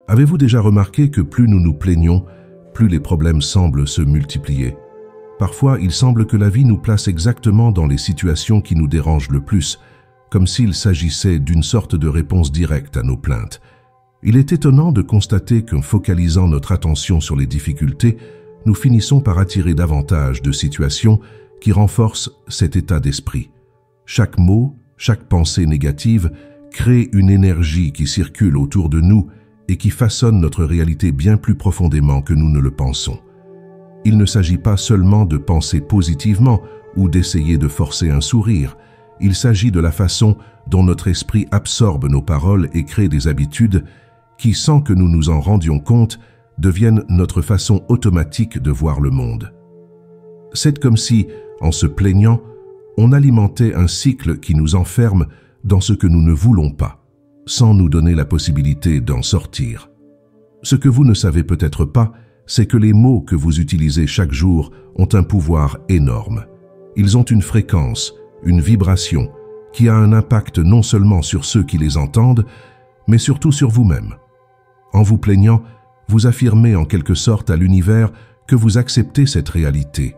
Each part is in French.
Avez-vous déjà remarqué que plus nous nous plaignons, plus les problèmes semblent se multiplier? Parfois, il semble que la vie nous place exactement dans les situations qui nous dérangent le plus, comme s'il s'agissait d'une sorte de réponse directe à nos plaintes. Il est étonnant de constater qu'en focalisant notre attention sur les difficultés, nous finissons par attirer davantage de situations qui renforcent cet état d'esprit. Chaque mot, chaque pensée négative crée une énergie qui circule autour de nous et qui façonne notre réalité bien plus profondément que nous ne le pensons. Il ne s'agit pas seulement de penser positivement ou d'essayer de forcer un sourire. Il s'agit de la façon dont notre esprit absorbe nos paroles et crée des habitudes qui, sans que nous nous en rendions compte, deviennent notre façon automatique de voir le monde. C'est comme si, en se plaignant, on alimentait un cycle qui nous enferme dans ce que nous ne voulons pas, sans nous donner la possibilité d'en sortir. Ce que vous ne savez peut-être pas, c'est que les mots que vous utilisez chaque jour ont un pouvoir énorme. Ils ont une fréquence, une vibration, qui a un impact non seulement sur ceux qui les entendent, mais surtout sur vous-même. En vous plaignant, vous affirmez en quelque sorte à l'univers que vous acceptez cette réalité,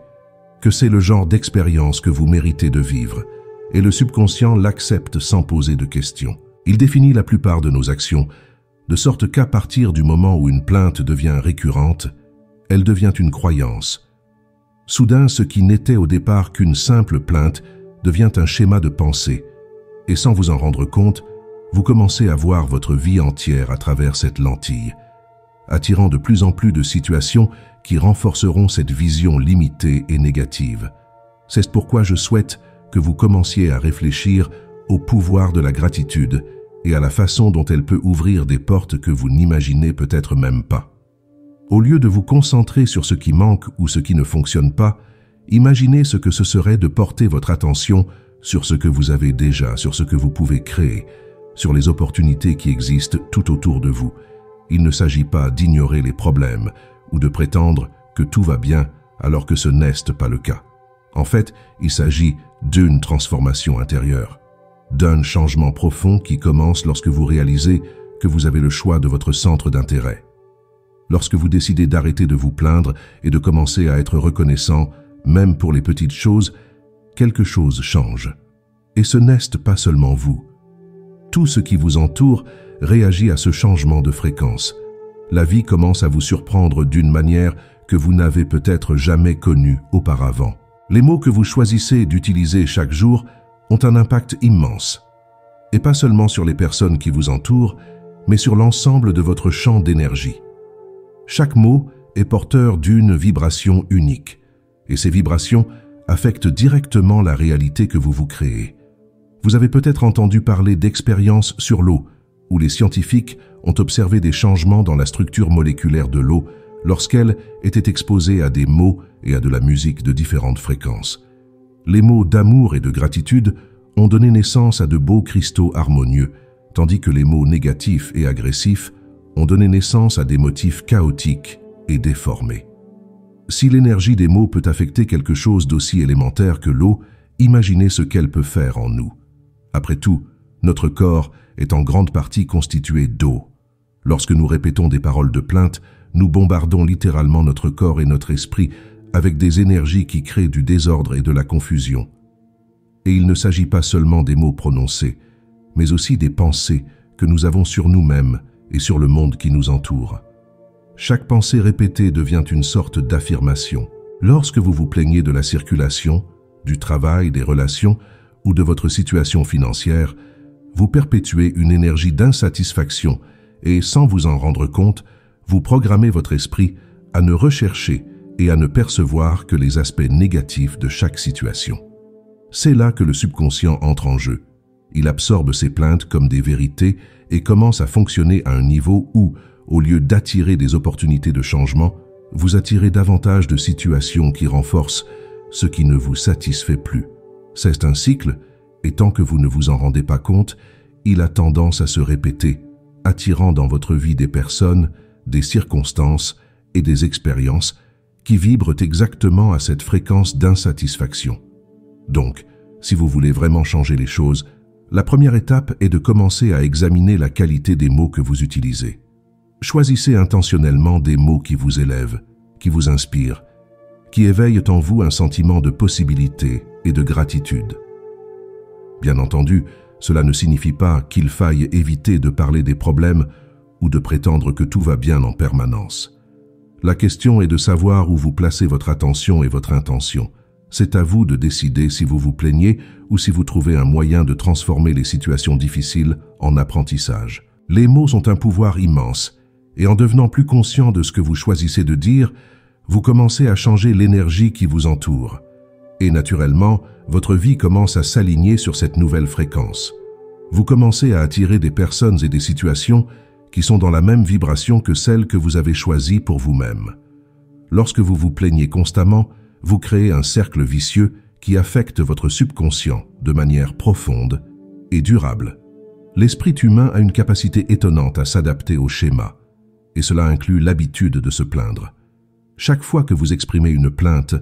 que c'est le genre d'expérience que vous méritez de vivre, et le subconscient l'accepte sans poser de questions. Il définit la plupart de nos actions, de sorte qu'à partir du moment où une plainte devient récurrente, elle devient une croyance. Soudain, ce qui n'était au départ qu'une simple plainte devient un schéma de pensée, et sans vous en rendre compte, vous commencez à voir votre vie entière à travers cette lentille, attirant de plus en plus de situations qui renforceront cette vision limitée et négative. C'est pourquoi je souhaite que vous commenciez à réfléchir au pouvoir de la gratitude et à la façon dont elle peut ouvrir des portes que vous n'imaginez peut-être même pas. Au lieu de vous concentrer sur ce qui manque ou ce qui ne fonctionne pas, imaginez ce que ce serait de porter votre attention sur ce que vous avez déjà, sur ce que vous pouvez créer, sur les opportunités qui existent tout autour de vous. Il ne s'agit pas d'ignorer les problèmes ou de prétendre que tout va bien alors que ce n'est pas le cas. En fait, il s'agit d'une transformation intérieure, d'un changement profond qui commence lorsque vous réalisez que vous avez le choix de votre centre d'intérêt. Lorsque vous décidez d'arrêter de vous plaindre et de commencer à être reconnaissant, même pour les petites choses, quelque chose change. Et ce n'est pas seulement vous. Tout ce qui vous entoure réagit à ce changement de fréquence. La vie commence à vous surprendre d'une manière que vous n'avez peut-être jamais connue auparavant. Les mots que vous choisissez d'utiliser chaque jour ont un impact immense. Et pas seulement sur les personnes qui vous entourent, mais sur l'ensemble de votre champ d'énergie. Chaque mot est porteur d'une vibration unique, et ces vibrations affectent directement la réalité que vous vous créez. Vous avez peut-être entendu parler d'expériences sur l'eau, où les scientifiques ont observé des changements dans la structure moléculaire de l'eau lorsqu'elle était exposée à des mots et à de la musique de différentes fréquences. Les mots d'amour et de gratitude ont donné naissance à de beaux cristaux harmonieux, tandis que les mots négatifs et agressifs ont donné naissance à des motifs chaotiques et déformés. Si l'énergie des mots peut affecter quelque chose d'aussi élémentaire que l'eau, imaginez ce qu'elle peut faire en nous. Après tout, notre corps est en grande partie constitué d'eau. Lorsque nous répétons des paroles de plainte, nous bombardons littéralement notre corps et notre esprit avec des énergies qui créent du désordre et de la confusion. Et il ne s'agit pas seulement des mots prononcés, mais aussi des pensées que nous avons sur nous-mêmes et sur le monde qui nous entoure. Chaque pensée répétée devient une sorte d'affirmation. Lorsque vous vous plaignez de la circulation, du travail, des relations ou de votre situation financière, vous perpétuez une énergie d'insatisfaction et, sans vous en rendre compte, vous programmez votre esprit à ne rechercher et à ne percevoir que les aspects négatifs de chaque situation. C'est là que le subconscient entre en jeu. Il absorbe ces plaintes comme des vérités et commence à fonctionner à un niveau où, au lieu d'attirer des opportunités de changement, vous attirez davantage de situations qui renforcent ce qui ne vous satisfait plus. C'est un cycle, et tant que vous ne vous en rendez pas compte, il a tendance à se répéter, attirant dans votre vie des personnes, des circonstances et des expériences qui vibrent exactement à cette fréquence d'insatisfaction. Donc, si vous voulez vraiment changer les choses, la première étape est de commencer à examiner la qualité des mots que vous utilisez. Choisissez intentionnellement des mots qui vous élèvent, qui vous inspirent, qui éveillent en vous un sentiment de possibilité et de gratitude. Bien entendu, cela ne signifie pas qu'il faille éviter de parler des problèmes ou de prétendre que tout va bien en permanence. La question est de savoir où vous placez votre attention et votre intention. C'est à vous de décider si vous vous plaignez ou si vous trouvez un moyen de transformer les situations difficiles en apprentissage. Les mots ont un pouvoir immense, et en devenant plus conscient de ce que vous choisissez de dire, vous commencez à changer l'énergie qui vous entoure. Et naturellement, votre vie commence à s'aligner sur cette nouvelle fréquence. Vous commencez à attirer des personnes et des situations qui sont dans la même vibration que celle que vous avez choisie pour vous-même. Lorsque vous vous plaignez constamment, vous créez un cercle vicieux qui affecte votre subconscient de manière profonde et durable. L'esprit humain a une capacité étonnante à s'adapter au schéma, et cela inclut l'habitude de se plaindre. Chaque fois que vous exprimez une plainte,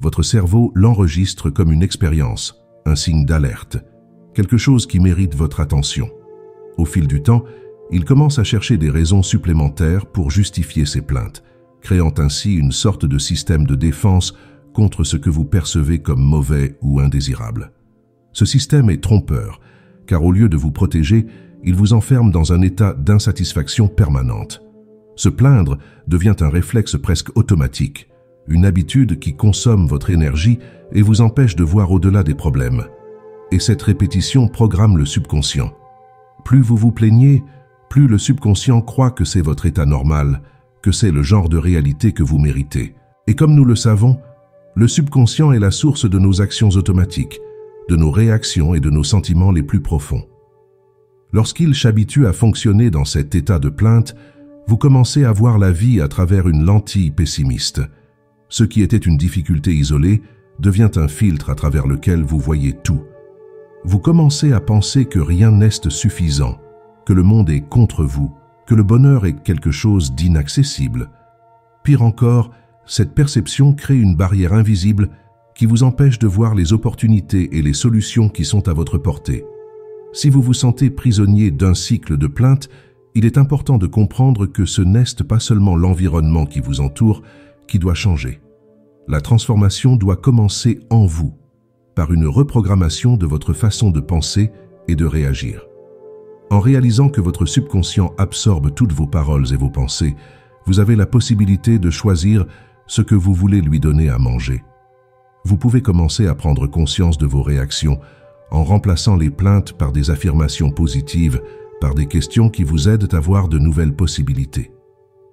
votre cerveau l'enregistre comme une expérience, un signe d'alerte, quelque chose qui mérite votre attention. Au fil du temps, il commence à chercher des raisons supplémentaires pour justifier ses plaintes, créant ainsi une sorte de système de défense contre ce que vous percevez comme mauvais ou indésirable. Ce système est trompeur, car au lieu de vous protéger, il vous enferme dans un état d'insatisfaction permanente. Se plaindre devient un réflexe presque automatique, une habitude qui consomme votre énergie et vous empêche de voir au-delà des problèmes. Et cette répétition programme le subconscient. Plus vous vous plaignez, plus le subconscient croit que c'est votre état normal, que c'est le genre de réalité que vous méritez. Et comme nous le savons, le subconscient est la source de nos actions automatiques, de nos réactions et de nos sentiments les plus profonds. Lorsqu'il s'habitue à fonctionner dans cet état de plainte, vous commencez à voir la vie à travers une lentille pessimiste. Ce qui était une difficulté isolée devient un filtre à travers lequel vous voyez tout. Vous commencez à penser que rien n'est suffisant, que le monde est contre vous, que le bonheur est quelque chose d'inaccessible. Pire encore, cette perception crée une barrière invisible qui vous empêche de voir les opportunités et les solutions qui sont à votre portée. Si vous vous sentez prisonnier d'un cycle de plaintes, il est important de comprendre que ce n'est pas seulement l'environnement qui vous entoure qui doit changer. La transformation doit commencer en vous, par une reprogrammation de votre façon de penser et de réagir. En réalisant que votre subconscient absorbe toutes vos paroles et vos pensées, vous avez la possibilité de choisir ce que vous voulez lui donner à manger. Vous pouvez commencer à prendre conscience de vos réactions en remplaçant les plaintes par des affirmations positives, par des questions qui vous aident à voir de nouvelles possibilités.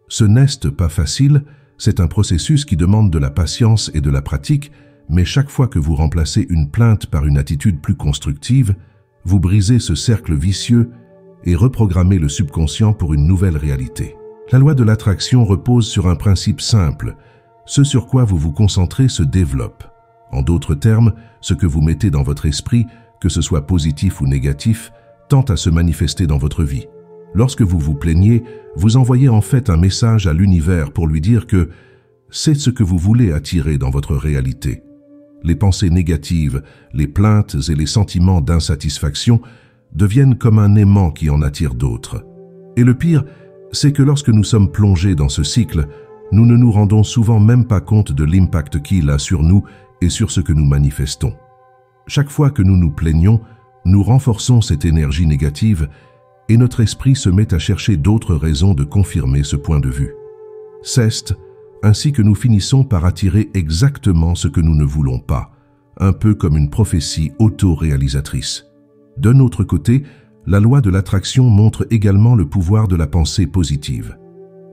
Ce n'est pas facile, c'est un processus qui demande de la patience et de la pratique, mais chaque fois que vous remplacez une plainte par une attitude plus constructive, vous brisez ce cercle vicieux et reprogrammez le subconscient pour une nouvelle réalité. La loi de l'attraction repose sur un principe simple. Ce sur quoi vous vous concentrez se développe. En d'autres termes, ce que vous mettez dans votre esprit, que ce soit positif ou négatif, tend à se manifester dans votre vie. Lorsque vous vous plaignez, vous envoyez en fait un message à l'univers pour lui dire que c'est ce que vous voulez attirer dans votre réalité. Les pensées négatives, les plaintes et les sentiments d'insatisfaction deviennent comme un aimant qui en attire d'autres. Et le pire, c'est que lorsque nous sommes plongés dans ce cycle, nous ne nous rendons souvent même pas compte de l'impact qu'il a sur nous et sur ce que nous manifestons. Chaque fois que nous nous plaignons, nous renforçons cette énergie négative et notre esprit se met à chercher d'autres raisons de confirmer ce point de vue. C'est ainsi que nous finissons par attirer exactement ce que nous ne voulons pas, un peu comme une prophétie auto-réalisatrice. D'un autre côté, la loi de l'attraction montre également le pouvoir de la pensée positive.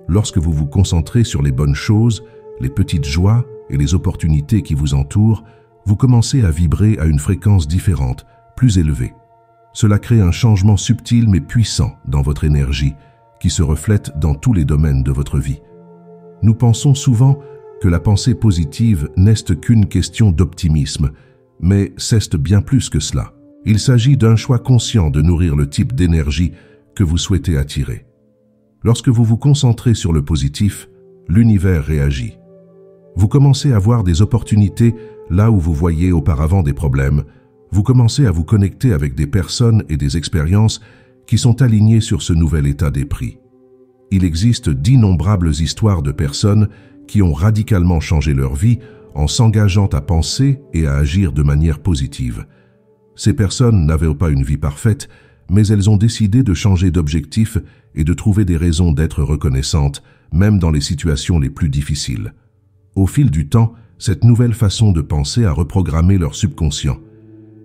Lorsque vous vous concentrez sur les bonnes choses, les petites joies et les opportunités qui vous entourent, vous commencez à vibrer à une fréquence différente, plus élevée. Cela crée un changement subtil mais puissant dans votre énergie, qui se reflète dans tous les domaines de votre vie. Nous pensons souvent que la pensée positive n'est qu'une question d'optimisme, mais c'est bien plus que cela. Il s'agit d'un choix conscient de nourrir le type d'énergie que vous souhaitez attirer. Lorsque vous vous concentrez sur le positif, l'univers réagit. Vous commencez à voir des opportunités là où vous voyez auparavant des problèmes. Vous commencez à vous connecter avec des personnes et des expériences qui sont alignées sur ce nouvel état d'esprit. Il existe d'innombrables histoires de personnes qui ont radicalement changé leur vie en s'engageant à penser et à agir de manière positive. Ces personnes n'avaient pas une vie parfaite, mais elles ont décidé de changer d'objectif et de trouver des raisons d'être reconnaissantes, même dans les situations les plus difficiles. Au fil du temps, cette nouvelle façon de penser a reprogrammé leur subconscient,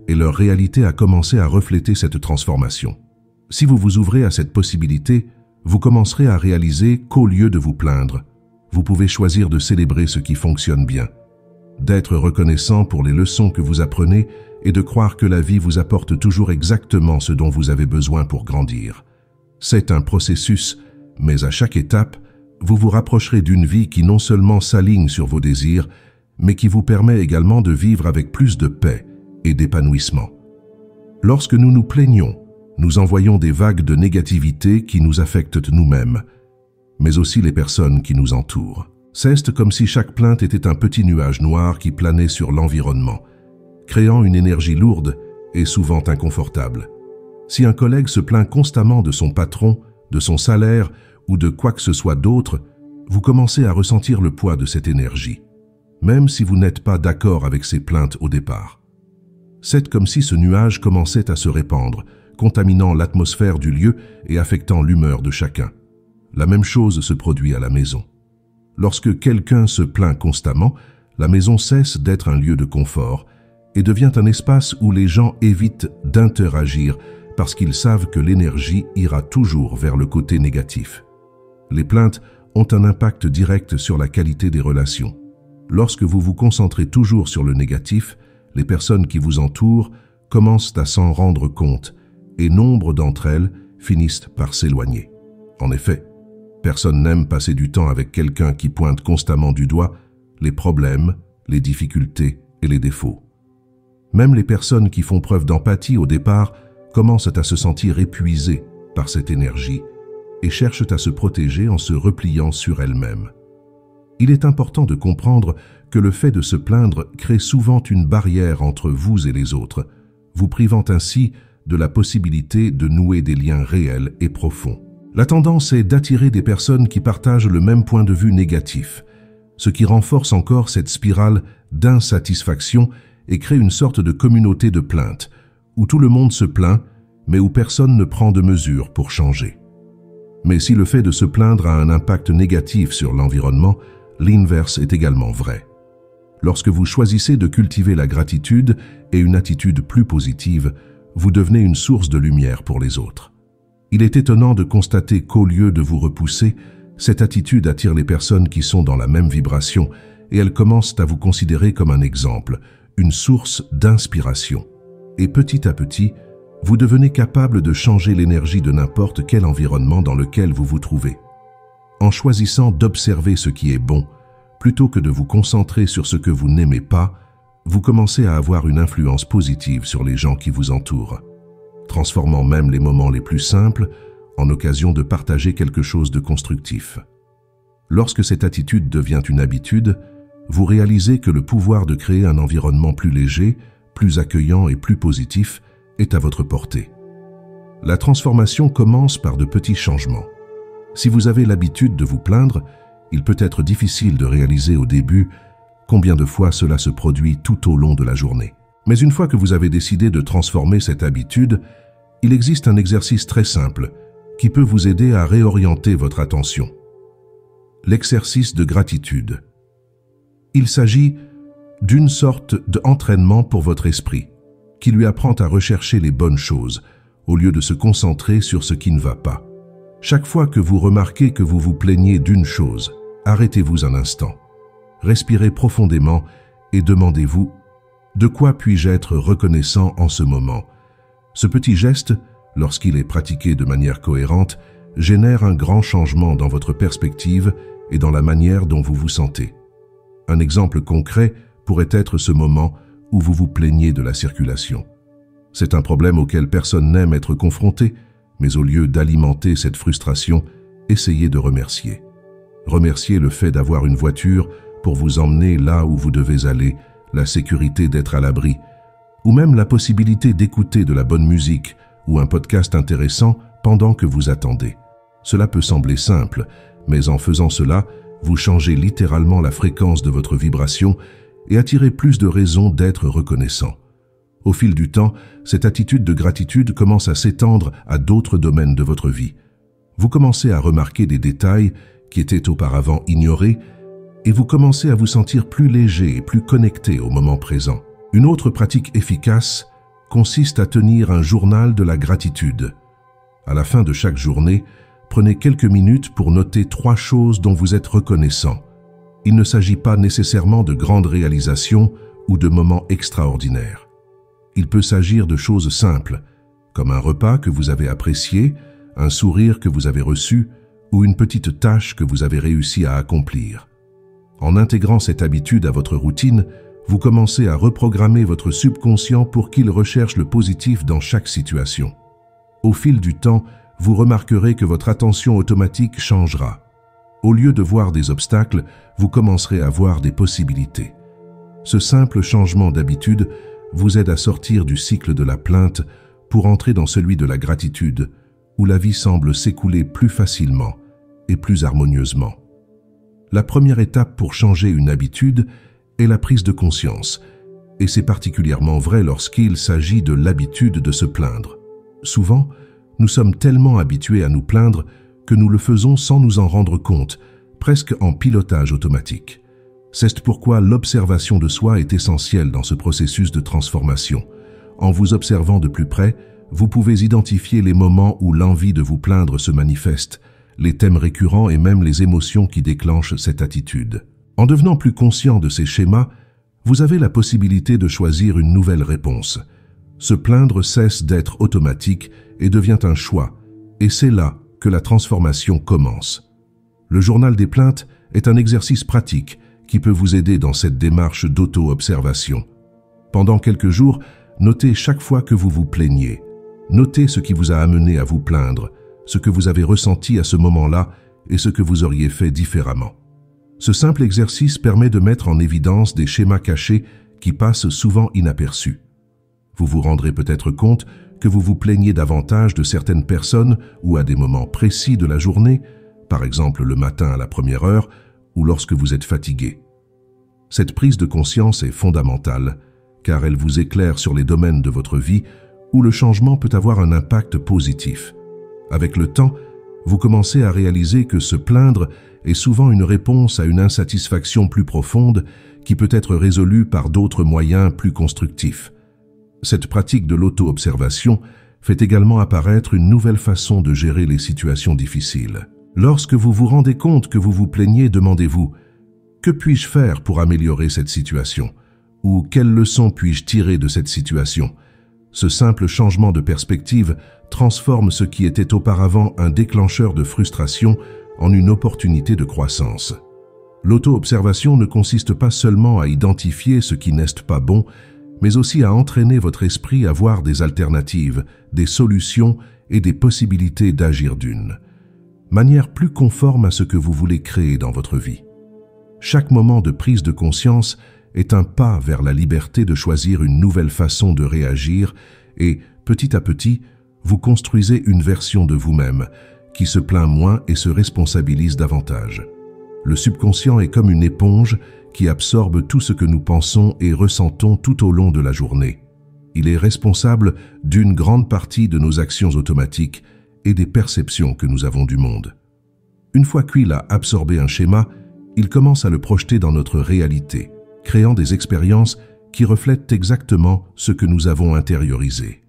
et leur réalité a commencé à refléter cette transformation. Si vous vous ouvrez à cette possibilité, vous commencerez à réaliser qu'au lieu de vous plaindre, vous pouvez choisir de célébrer ce qui fonctionne bien, d'être reconnaissant pour les leçons que vous apprenez et de croire que la vie vous apporte toujours exactement ce dont vous avez besoin pour grandir. C'est un processus, mais à chaque étape, vous vous rapprocherez d'une vie qui non seulement s'aligne sur vos désirs, mais qui vous permet également de vivre avec plus de paix et d'épanouissement. Lorsque nous nous plaignons, nous envoyons des vagues de négativité qui nous affectent nous-mêmes, mais aussi les personnes qui nous entourent. C'est comme si chaque plainte était un petit nuage noir qui planait sur l'environnement, créant une énergie lourde et souvent inconfortable. Si un collègue se plaint constamment de son patron, de son salaire ou de quoi que ce soit d'autre, vous commencez à ressentir le poids de cette énergie, même si vous n'êtes pas d'accord avec ces plaintes au départ. C'est comme si ce nuage commençait à se répandre, contaminant l'atmosphère du lieu et affectant l'humeur de chacun. La même chose se produit à la maison. Lorsque quelqu'un se plaint constamment, la maison cesse d'être un lieu de confort et devient un espace où les gens évitent d'interagir parce qu'ils savent que l'énergie ira toujours vers le côté négatif. Les plaintes ont un impact direct sur la qualité des relations. Lorsque vous vous concentrez toujours sur le négatif, les personnes qui vous entourent commencent à s'en rendre compte et nombre d'entre elles finissent par s'éloigner. En effet, personne n'aime passer du temps avec quelqu'un qui pointe constamment du doigt les problèmes, les difficultés et les défauts. Même les personnes qui font preuve d'empathie au départ commencent à se sentir épuisées par cette énergie et cherchent à se protéger en se repliant sur elles-mêmes. Il est important de comprendre que le fait de se plaindre crée souvent une barrière entre vous et les autres, vous privant ainsi de la possibilité de nouer des liens réels et profonds. La tendance est d'attirer des personnes qui partagent le même point de vue négatif, ce qui renforce encore cette spirale d'insatisfaction et crée une sorte de communauté de plaintes, où tout le monde se plaint, mais où personne ne prend de mesures pour changer. Mais si le fait de se plaindre a un impact négatif sur l'environnement, l'inverse est également vrai. Lorsque vous choisissez de cultiver la gratitude et une attitude plus positive, vous devenez une source de lumière pour les autres. Il est étonnant de constater qu'au lieu de vous repousser, cette attitude attire les personnes qui sont dans la même vibration et elles commencent à vous considérer comme un exemple, une source d'inspiration. Et petit à petit, vous devenez capable de changer l'énergie de n'importe quel environnement dans lequel vous vous trouvez. En choisissant d'observer ce qui est bon, plutôt que de vous concentrer sur ce que vous n'aimez pas, vous commencez à avoir une influence positive sur les gens qui vous entourent, transformant même les moments les plus simples en occasion de partager quelque chose de constructif. Lorsque cette attitude devient une habitude, vous réalisez que le pouvoir de créer un environnement plus léger, plus accueillant et plus positif est à votre portée. La transformation commence par de petits changements. Si vous avez l'habitude de vous plaindre, il peut être difficile de réaliser au début combien de fois cela se produit tout au long de la journée. Mais une fois que vous avez décidé de transformer cette habitude, il existe un exercice très simple qui peut vous aider à réorienter votre attention. L'exercice de gratitude. Il s'agit d'une sorte d'entraînement pour votre esprit, qui lui apprend à rechercher les bonnes choses, au lieu de se concentrer sur ce qui ne va pas. Chaque fois que vous remarquez que vous vous plaignez d'une chose, arrêtez-vous un instant. Respirez profondément et demandez-vous « De quoi puis-je être reconnaissant en ce moment ?» Ce petit geste, lorsqu'il est pratiqué de manière cohérente, génère un grand changement dans votre perspective et dans la manière dont vous vous sentez. Un exemple concret pourrait être ce moment où vous vous plaignez de la circulation. C'est un problème auquel personne n'aime être confronté, mais au lieu d'alimenter cette frustration, essayez de remercier. Remerciez le fait d'avoir une voiture pour vous emmener là où vous devez aller, la sécurité d'être à l'abri, ou même la possibilité d'écouter de la bonne musique ou un podcast intéressant pendant que vous attendez. Cela peut sembler simple, mais en faisant cela, vous changez littéralement la fréquence de votre vibration et attirez plus de raisons d'être reconnaissant. Au fil du temps, cette attitude de gratitude commence à s'étendre à d'autres domaines de votre vie. Vous commencez à remarquer des détails qui étaient auparavant ignorés et vous commencez à vous sentir plus léger et plus connecté au moment présent. Une autre pratique efficace consiste à tenir un journal de la gratitude. À la fin de chaque journée, prenez quelques minutes pour noter 3 choses dont vous êtes reconnaissant. Il ne s'agit pas nécessairement de grandes réalisations ou de moments extraordinaires. Il peut s'agir de choses simples, comme un repas que vous avez apprécié, un sourire que vous avez reçu ou une petite tâche que vous avez réussi à accomplir. En intégrant cette habitude à votre routine, vous commencez à reprogrammer votre subconscient pour qu'il recherche le positif dans chaque situation. Au fil du temps, vous remarquerez que votre attention automatique changera. Au lieu de voir des obstacles, vous commencerez à voir des possibilités. Ce simple changement d'habitude vous aide à sortir du cycle de la plainte pour entrer dans celui de la gratitude, où la vie semble s'écouler plus facilement et plus harmonieusement. La première étape pour changer une habitude est la prise de conscience, et c'est particulièrement vrai lorsqu'il s'agit de l'habitude de se plaindre. Souvent, nous sommes tellement habitués à nous plaindre que nous le faisons sans nous en rendre compte, presque en pilotage automatique. C'est pourquoi l'observation de soi est essentielle dans ce processus de transformation. En vous observant de plus près, vous pouvez identifier les moments où l'envie de vous plaindre se manifeste, les thèmes récurrents et même les émotions qui déclenchent cette attitude. En devenant plus conscient de ces schémas, vous avez la possibilité de choisir une nouvelle réponse. Se plaindre cesse d'être automatique et devient un choix, et c'est là que la transformation commence. Le journal des plaintes est un exercice pratique qui peut vous aider dans cette démarche d'auto-observation. Pendant quelques jours, notez chaque fois que vous vous plaignez. Notez ce qui vous a amené à vous plaindre, ce que vous avez ressenti à ce moment-là et ce que vous auriez fait différemment. Ce simple exercice permet de mettre en évidence des schémas cachés qui passent souvent inaperçus. Vous vous rendrez peut-être compte que vous vous plaignez davantage de certaines personnes ou à des moments précis de la journée, par exemple le matin à la première heure ou lorsque vous êtes fatigué. Cette prise de conscience est fondamentale, car elle vous éclaire sur les domaines de votre vie où le changement peut avoir un impact positif. Avec le temps, vous commencez à réaliser que se plaindre est souvent une réponse à une insatisfaction plus profonde qui peut être résolue par d'autres moyens plus constructifs. Cette pratique de l'auto-observation fait également apparaître une nouvelle façon de gérer les situations difficiles. Lorsque vous vous rendez compte que vous vous plaignez, demandez-vous « Que puis-je faire pour améliorer cette situation ?» ou « Quelles leçons puis-je tirer de cette situation ?» Ce simple changement de perspective transforme ce qui était auparavant un déclencheur de frustration en une opportunité de croissance. L'auto-observation ne consiste pas seulement à identifier ce qui n'est pas bon, mais aussi à entraîner votre esprit à voir des alternatives, des solutions et des possibilités d'agir d'une manière plus conforme à ce que vous voulez créer dans votre vie. Chaque moment de prise de conscience est un pas vers la liberté de choisir une nouvelle façon de réagir et, petit à petit, vous construisez une version de vous-même qui se plaint moins et se responsabilise davantage. Le subconscient est comme une éponge qui absorbe tout ce que nous pensons et ressentons tout au long de la journée. Il est responsable d'une grande partie de nos actions automatiques et des perceptions que nous avons du monde. Une fois qu'il a absorbé un schéma, il commence à le projeter dans notre réalité, créant des expériences qui reflètent exactement ce que nous avons intériorisé.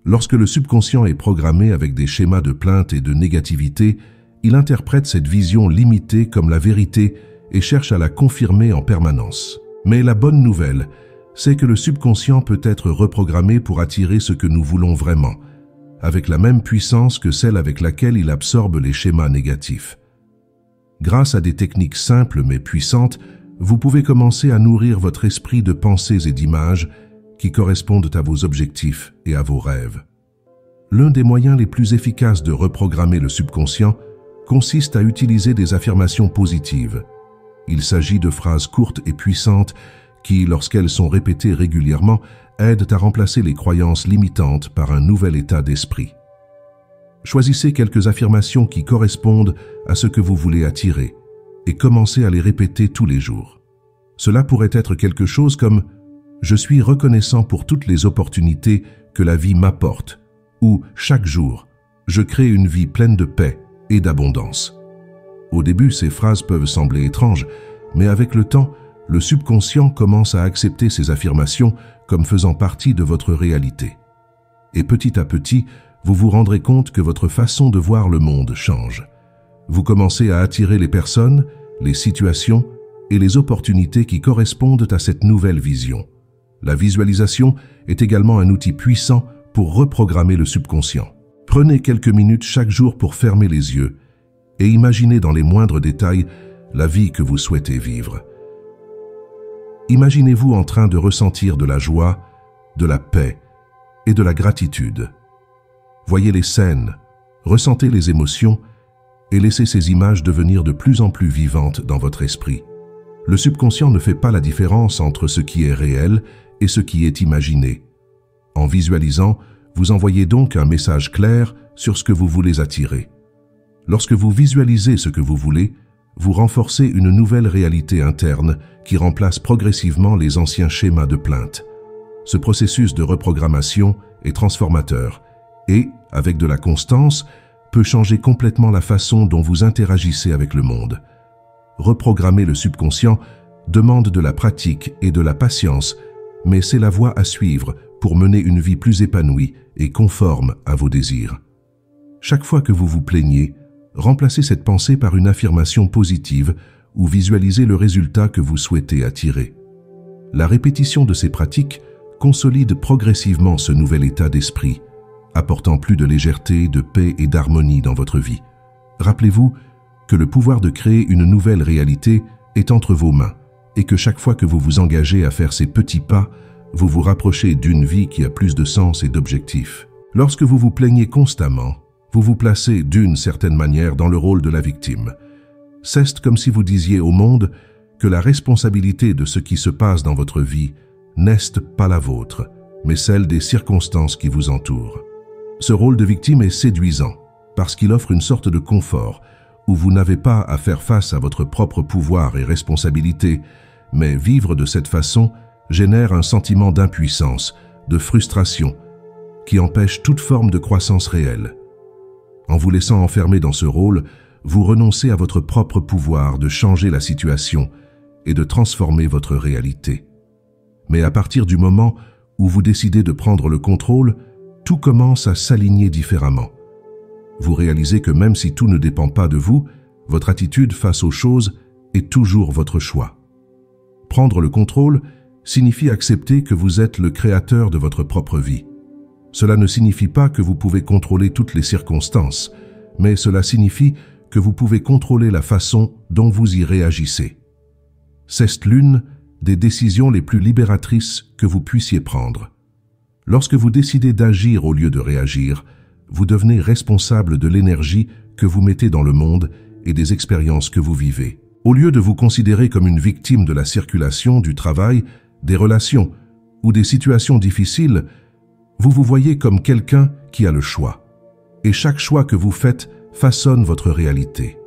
Lorsque le subconscient est programmé avec des schémas de plainte et de négativité, il interprète cette vision limitée comme la vérité et cherche à la confirmer en permanence. Mais la bonne nouvelle, c'est que le subconscient peut être reprogrammé pour attirer ce que nous voulons vraiment, avec la même puissance que celle avec laquelle il absorbe les schémas négatifs. Grâce à des techniques simples mais puissantes, vous pouvez commencer à nourrir votre esprit de pensées et d'images qui correspondent à vos objectifs et à vos rêves. L'un des moyens les plus efficaces de reprogrammer le subconscient consiste à utiliser des affirmations positives. Il s'agit de phrases courtes et puissantes qui, lorsqu'elles sont répétées régulièrement, aident à remplacer les croyances limitantes par un nouvel état d'esprit. Choisissez quelques affirmations qui correspondent à ce que vous voulez attirer et commencez à les répéter tous les jours. Cela pourrait être quelque chose comme « Je suis reconnaissant pour toutes les opportunités que la vie m'apporte » ou « Chaque jour, je crée une vie pleine de paix et d'abondance ». Au début, ces phrases peuvent sembler étranges, mais avec le temps, le subconscient commence à accepter ces affirmations comme faisant partie de votre réalité. Et petit à petit, vous vous rendrez compte que votre façon de voir le monde change. Vous commencez à attirer les personnes, les situations et les opportunités qui correspondent à cette nouvelle vision. La visualisation est également un outil puissant pour reprogrammer le subconscient. Prenez quelques minutes chaque jour pour fermer les yeux et imaginez dans les moindres détails la vie que vous souhaitez vivre. Imaginez-vous en train de ressentir de la joie, de la paix et de la gratitude. Voyez les scènes, ressentez les émotions et laissez ces images devenir de plus en plus vivantes dans votre esprit. Le subconscient ne fait pas la différence entre ce qui est réel et ce qui est imaginé. En visualisant, vous envoyez donc un message clair sur ce que vous voulez attirer. Lorsque vous visualisez ce que vous voulez, vous renforcez une nouvelle réalité interne qui remplace progressivement les anciens schémas de plainte. Ce processus de reprogrammation est transformateur et, avec de la constance, peut changer complètement la façon dont vous interagissez avec le monde. Reprogrammer le subconscient demande de la pratique et de la patience, mais c'est la voie à suivre pour mener une vie plus épanouie et conforme à vos désirs. Chaque fois que vous vous plaignez, remplacez cette pensée par une affirmation positive ou visualisez le résultat que vous souhaitez attirer. La répétition de ces pratiques consolide progressivement ce nouvel état d'esprit, apportant plus de légèreté, de paix et d'harmonie dans votre vie. Rappelez-vous que le pouvoir de créer une nouvelle réalité est entre vos mains et que chaque fois que vous vous engagez à faire ces petits pas, vous vous rapprochez d'une vie qui a plus de sens et d'objectifs. Lorsque vous vous plaignez constamment, vous vous placez d'une certaine manière dans le rôle de la victime. C'est comme si vous disiez au monde que la responsabilité de ce qui se passe dans votre vie n'est pas la vôtre, mais celle des circonstances qui vous entourent. Ce rôle de victime est séduisant parce qu'il offre une sorte de confort où vous n'avez pas à faire face à votre propre pouvoir et responsabilité, mais vivre de cette façon génère un sentiment d'impuissance, de frustration, qui empêche toute forme de croissance réelle. En vous laissant enfermer dans ce rôle, vous renoncez à votre propre pouvoir de changer la situation et de transformer votre réalité. Mais à partir du moment où vous décidez de prendre le contrôle, tout commence à s'aligner différemment. Vous réalisez que même si tout ne dépend pas de vous, votre attitude face aux choses est toujours votre choix. Prendre le contrôle signifie accepter que vous êtes le créateur de votre propre vie. Cela ne signifie pas que vous pouvez contrôler toutes les circonstances, mais cela signifie que vous pouvez contrôler la façon dont vous y réagissez. C'est l'une des décisions les plus libératrices que vous puissiez prendre. Lorsque vous décidez d'agir au lieu de réagir, vous devenez responsable de l'énergie que vous mettez dans le monde et des expériences que vous vivez. Au lieu de vous considérer comme une victime de la circulation, du travail, des relations ou des situations difficiles, vous vous voyez comme quelqu'un qui a le choix. Et chaque choix que vous faites façonne votre réalité.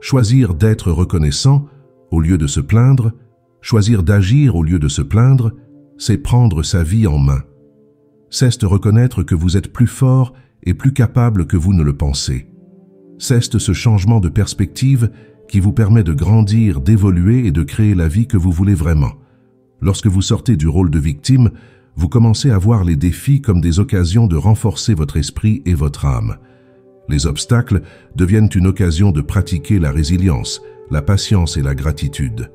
Choisir d'être reconnaissant au lieu de se plaindre, choisir d'agir au lieu de se plaindre, c'est prendre sa vie en main. C'est reconnaître que vous êtes plus fort et plus capable que vous ne le pensez. C'est ce changement de perspective qui vous permet de grandir, d'évoluer et de créer la vie que vous voulez vraiment. Lorsque vous sortez du rôle de victime, vous commencez à voir les défis comme des occasions de renforcer votre esprit et votre âme. Les obstacles deviennent une occasion de pratiquer la résilience, la patience et la gratitude.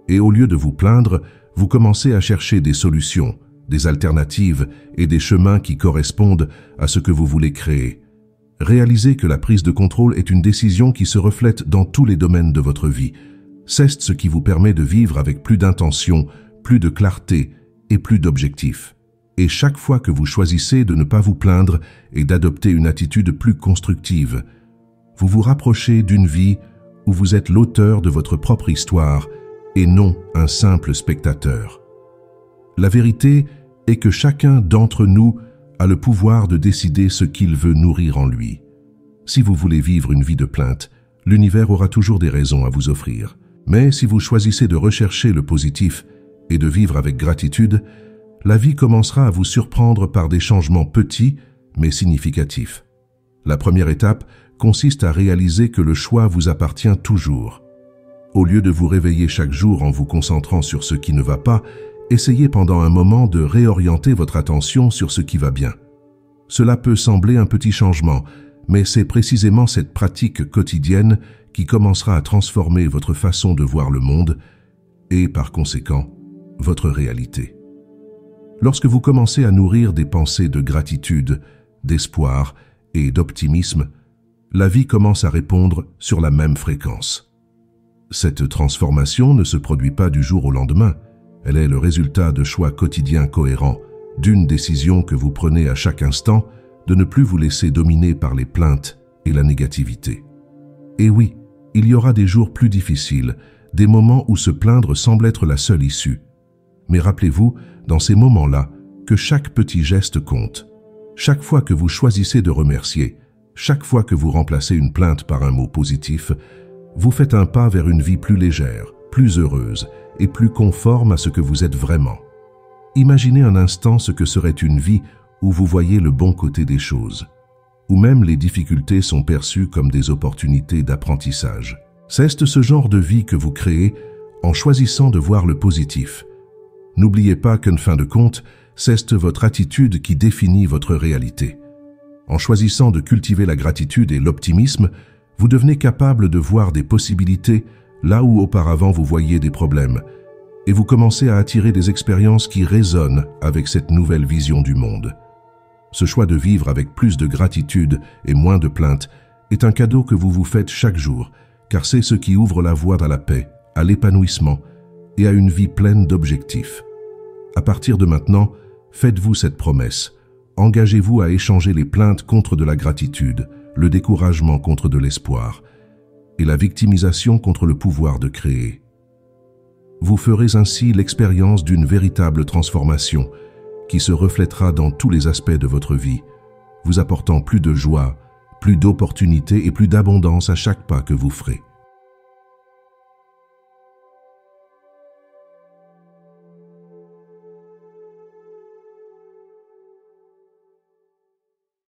Et au lieu de vous plaindre, vous commencez à chercher des solutions, des alternatives et des chemins qui correspondent à ce que vous voulez créer. Réalisez que la prise de contrôle est une décision qui se reflète dans tous les domaines de votre vie. C'est ce qui vous permet de vivre avec plus d'intention, plus de clarté et plus d'objectifs. Et chaque fois que vous choisissez de ne pas vous plaindre et d'adopter une attitude plus constructive, vous vous rapprochez d'une vie où vous êtes l'auteur de votre propre histoire et non un simple spectateur. La vérité est que chacun d'entre nous a le pouvoir de décider ce qu'il veut nourrir en lui. Si vous voulez vivre une vie de plainte, l'univers aura toujours des raisons à vous offrir. Mais si vous choisissez de rechercher le positif et de vivre avec gratitude, la vie commencera à vous surprendre par des changements petits mais significatifs. La première étape consiste à réaliser que le choix vous appartient toujours. Au lieu de vous réveiller chaque jour en vous concentrant sur ce qui ne va pas, essayez pendant un moment de réorienter votre attention sur ce qui va bien. Cela peut sembler un petit changement, mais c'est précisément cette pratique quotidienne qui commencera à transformer votre façon de voir le monde et, par conséquent, votre réalité. Lorsque vous commencez à nourrir des pensées de gratitude, d'espoir et d'optimisme, la vie commence à répondre sur la même fréquence. Cette transformation ne se produit pas du jour au lendemain. Elle est le résultat de choix quotidiens cohérents, d'une décision que vous prenez à chaque instant de ne plus vous laisser dominer par les plaintes et la négativité. Et oui, il y aura des jours plus difficiles, des moments où se plaindre semble être la seule issue. Mais rappelez-vous, dans ces moments-là, que chaque petit geste compte. Chaque fois que vous choisissez de remercier, chaque fois que vous remplacez une plainte par un mot positif, vous faites un pas vers une vie plus légère, plus heureuse et plus conforme à ce que vous êtes vraiment. Imaginez un instant ce que serait une vie où vous voyez le bon côté des choses, où même les difficultés sont perçues comme des opportunités d'apprentissage. C'est ce genre de vie que vous créez en choisissant de voir le positif. N'oubliez pas qu'en fin de compte, c'est votre attitude qui définit votre réalité. En choisissant de cultiver la gratitude et l'optimisme, vous devenez capable de voir des possibilités là où auparavant vous voyiez des problèmes, et vous commencez à attirer des expériences qui résonnent avec cette nouvelle vision du monde. Ce choix de vivre avec plus de gratitude et moins de plaintes est un cadeau que vous vous faites chaque jour, car c'est ce qui ouvre la voie à la paix, à l'épanouissement et à une vie pleine d'objectifs. À partir de maintenant, faites-vous cette promesse. Engagez-vous à échanger les plaintes contre de la gratitude, le découragement contre de l'espoir et la victimisation contre le pouvoir de créer. Vous ferez ainsi l'expérience d'une véritable transformation qui se reflètera dans tous les aspects de votre vie, vous apportant plus de joie, plus d'opportunités et plus d'abondance à chaque pas que vous ferez.